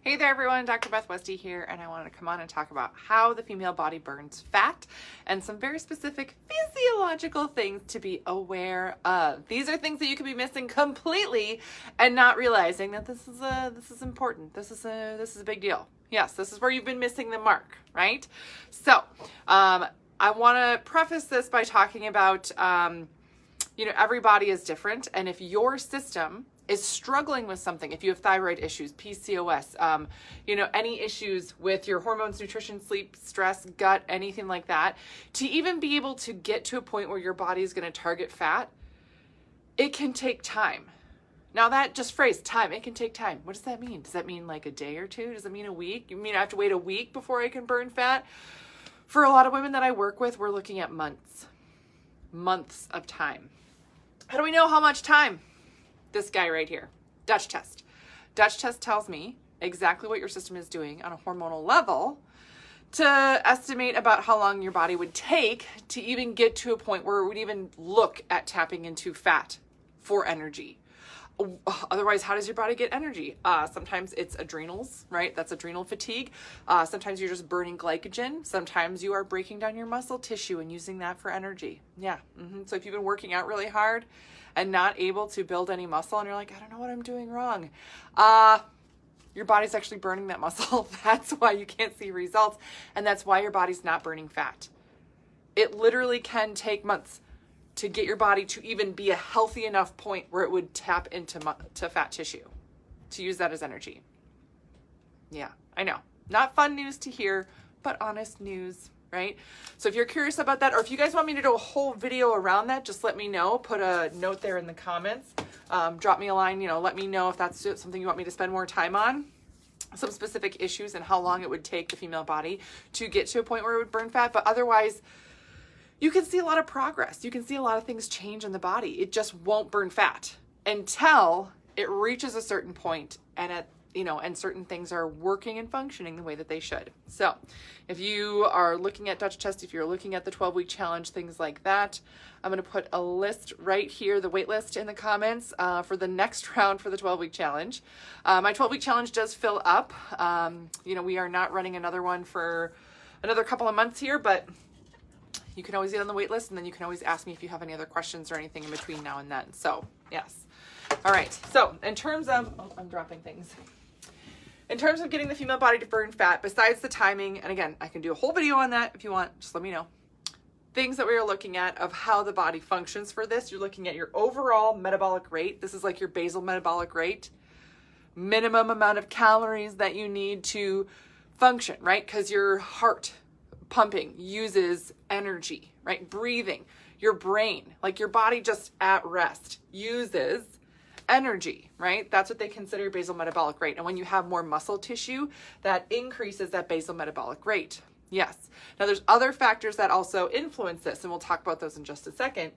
Hey there everyone, Dr. Beth Westy here, and I wanted to come on and talk about how the female body burns fat and some very specific physiological things to be aware of. These are things that you could be missing completely and not realizing that this is important. This is a big deal. Yes, this is where you've been missing the mark, right? So, I want to preface this by talking about every body is different, and if your system is struggling with something, if you have thyroid issues, PCOS, any issues with your hormones, nutrition, sleep, stress, gut, anything like that, to even be able to get to a point where your body is going to target fat, it can take time. Now that just phrase, time, it can take time. What does that mean? Does that mean like a day or two? Does it mean a week? You mean I have to wait a week before I can burn fat? For a lot of women that I work with, we're looking at months of time. How do we know how much time? This guy right here, Dutch test. Dutch test tells me exactly what your system is doing on a hormonal level to estimate about how long your body would take to even get to a point where it would even look at tapping into fat for energy. Otherwise, how does your body get energy? Sometimes it's adrenals, right? That's adrenal fatigue. Sometimes you're just burning glycogen. Sometimes you are breaking down your muscle tissue and using that for energy. Yeah. So if you've been working out really hard and not able to build any muscle and you're like, I don't know what I'm doing wrong. Your body's actually burning that muscle. That's why you can't see results. And that's why your body's not burning fat. It literally can take months to get your body to even be a healthy enough point where it would tap into fat tissue to use that as energy. Yeah, I know. Not fun news to hear, but honest news, right? So if you're curious about that, or if you guys want me to do a whole video around that, just let me know. Put a note there in the comments. Drop me a line, let me know if that's something you want me to spend more time on. Some specific issues and how long it would take the female body to get to a point where it would burn fat. But otherwise, you can see a lot of progress. You can see a lot of things change in the body. It just won't burn fat until it reaches a certain point and certain things are working and functioning the way that they should. So if you are looking at Dutch test, if you're looking at the 12-week challenge, things like that, I'm going to put a list right here, the wait list in the comments for the next round for the 12-week challenge. My 12-week challenge does fill up. We are not running another one for another couple of months here, but you can always get on the wait list, and then you can always ask me if you have any other questions or anything in between now and then. So, yes. All right. So, in terms of, I'm dropping things. In terms of getting the female body to burn fat, besides the timing, and again, I can do a whole video on that if you want, just let me know. Things that we are looking at of how the body functions for this, you're looking at your overall metabolic rate. This is like your basal metabolic rate. Minimum amount of calories that you need to function, right? Because your heart pumping uses energy, right? Breathing, your brain, like your body just at rest uses energy, right? That's what they consider basal metabolic rate. And when you have more muscle tissue, that increases that basal metabolic rate. Yes. Now there's other factors that also influence this, and we'll talk about those in just a second.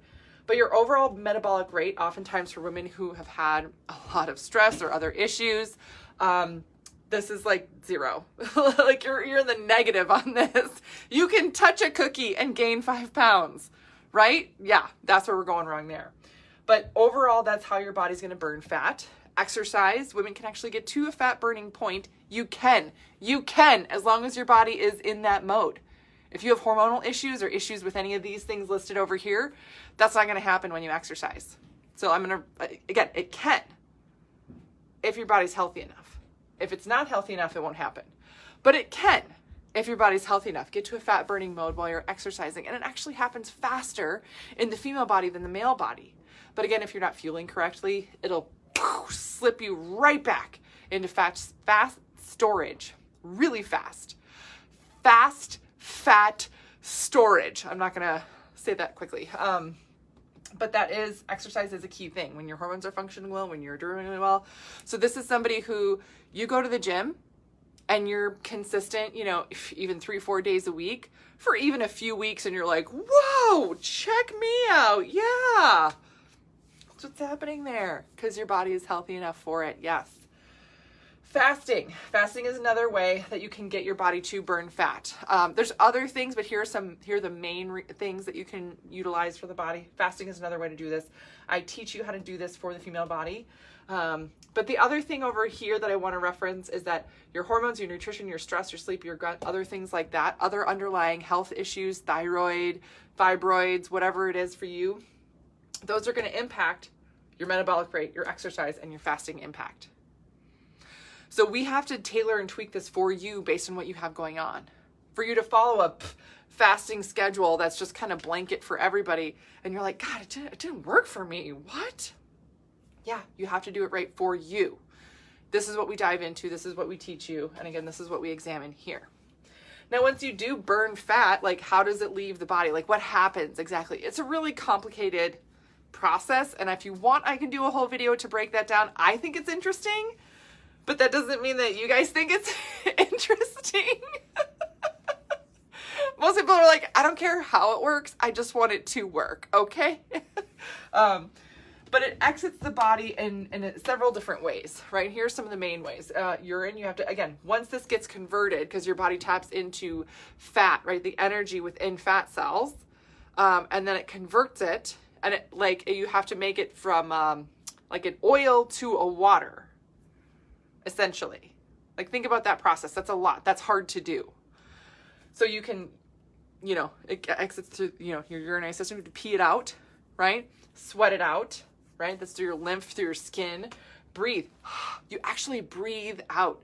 But your overall metabolic rate, oftentimes for women who have had a lot of stress or other issues, this is like zero. Like you're in the negative on this. You can touch a cookie and gain 5 pounds, right? Yeah, that's where we're going wrong there. But overall, that's how your body's going to burn fat. Exercise, women can actually get to a fat burning point. You can, as long as your body is in that mode. If you have hormonal issues or issues with any of these things listed over here, that's not going to happen when you exercise. So again, it can, if your body's healthy enough. If it's not healthy enough, it won't happen. But it can, if your body's healthy enough, get to a fat burning mode while you're exercising. And it actually happens faster in the female body than the male body. But again, if you're not fueling correctly, it'll slip you right back into fast storage, really fast. Fast fat storage. I'm not going to say that quickly. But exercise is a key thing when your hormones are functioning well, when you're doing really well. So this is somebody who you go to the gym and you're consistent, even 3-4 days a week for even a few weeks. And you're like, whoa, check me out. Yeah. That's what's happening there because your body is healthy enough for it. Yes. Fasting. Fasting is another way that you can get your body to burn fat. There's other things, but here are the main things that you can utilize for the body. Fasting is another way to do this. I teach you how to do this for the female body. But the other thing over here that I want to reference is that your hormones, your nutrition, your stress, your sleep, your gut, other things like that, other underlying health issues, thyroid, fibroids, whatever it is for you, those are going to impact your metabolic rate, your exercise, and your fasting impact. So we have to tailor and tweak this for you based on what you have going on. For you to follow a fasting schedule that's just kind of blanket for everybody, and you're like, God, it didn't work for me. What? Yeah, you have to do it right for you. This is what we dive into. This is what we teach you. And again, this is what we examine here. Now, once you do burn fat, like how does it leave the body? Like what happens exactly? It's a really complicated process. And if you want, I can do a whole video to break that down. I think it's interesting. But that doesn't mean that you guys think it's interesting. Most people are like, I don't care how it works. I just want it to work. Okay. But it exits the body in several different ways, right? Here's some of the main ways. Urine, you have to, again, once this gets converted, because your body taps into fat, right? The energy within fat cells, and then it converts it, and it, like, you have to make it from like an oil to a water. Essentially. Like think about that process. That's a lot. That's hard to do. So you can, it exits through, your urinary system. You have to pee it out, right? Sweat it out, right? That's through your lymph, through your skin. Breathe. You actually breathe out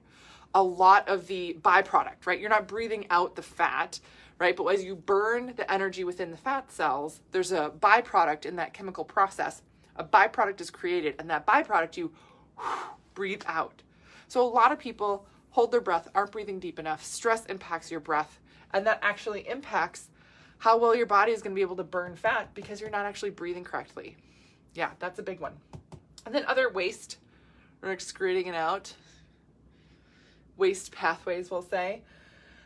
a lot of the byproduct, right? You're not breathing out the fat, right? But as you burn the energy within the fat cells, there's a byproduct in that chemical process. A byproduct is created, and that byproduct you breathe out. So a lot of people hold their breath, aren't breathing deep enough. Stress impacts your breath, and that actually impacts how well your body is going to be able to burn fat because you're not actually breathing correctly. Yeah, that's a big one. And then other waste, or excreting it out, waste pathways, we'll say.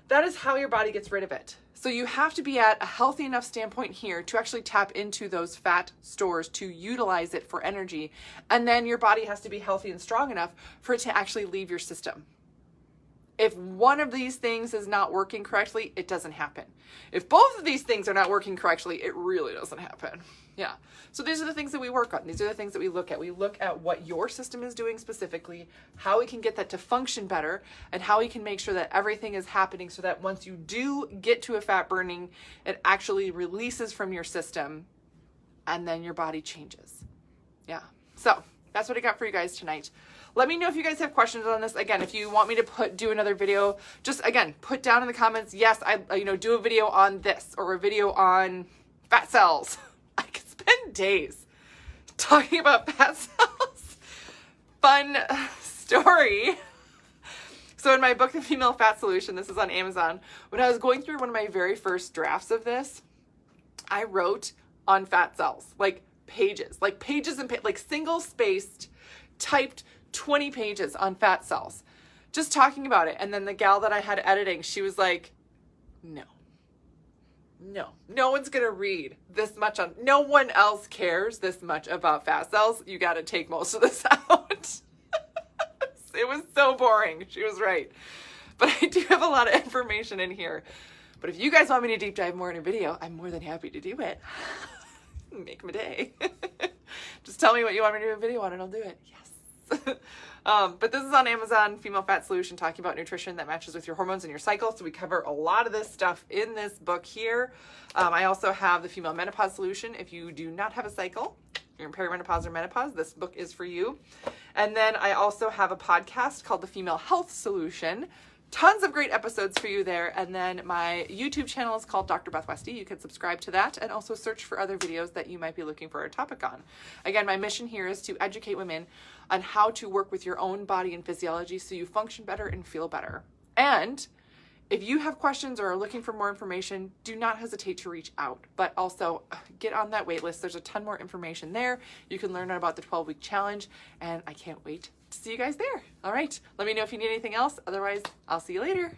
That is how your body gets rid of it. So you have to be at a healthy enough standpoint here to actually tap into those fat stores to utilize it for energy. And then your body has to be healthy and strong enough for it to actually leave your system. If one of these things is not working correctly, it doesn't happen. If both of these things are not working correctly, it really doesn't happen. Yeah. So these are the things that we work on. These are the things that we look at. We look at what your system is doing specifically, how we can get that to function better, and how we can make sure that everything is happening so that once you do get to a fat burning, it actually releases from your system and then your body changes. Yeah. So that's what I got for you guys tonight. Let me know if you guys have questions on this. Again, if you want me to do another video, just again, put down in the comments, yes, I do a video on this or a video on fat cells. I could spend days talking about fat cells. Fun story. So in my book, The Female Fat Solution, this is on Amazon, when I was going through one of my very first drafts of this, I wrote on fat cells, like pages and like single spaced, typed 20 pages on fat cells, just talking about it. And then the gal that I had editing, she was like, no one's going to read this much on, no one else cares this much about fat cells. You got to take most of this out. It was so boring. She was right. But I do have a lot of information in here. But if you guys want me to deep dive more in a video, I'm more than happy to do it. Make my day. Just tell me what you want me to do a video on and I'll do it. Yes. But this is on Amazon, Female Fat Solution, talking about nutrition that matches with your hormones and your cycle. So we cover a lot of this stuff in this book here. I also have the Female Menopause Solution. If you do not have a cycle, you're in perimenopause or menopause, this book is for you. And then I also have a podcast called The Female Health Solution. Tons of great episodes for you there. And then my YouTube channel is called Dr. Beth Westy. You can subscribe to that and also search for other videos that you might be looking for a topic on. Again, my mission here is to educate women on how to work with your own body and physiology so you function better and feel better. And if you have questions or are looking for more information, do not hesitate to reach out. But also get on that wait list. There's a ton more information there. You can learn about the 12-week challenge, and I can't wait to see you guys there. All right. Let me know if you need anything else. Otherwise, I'll see you later.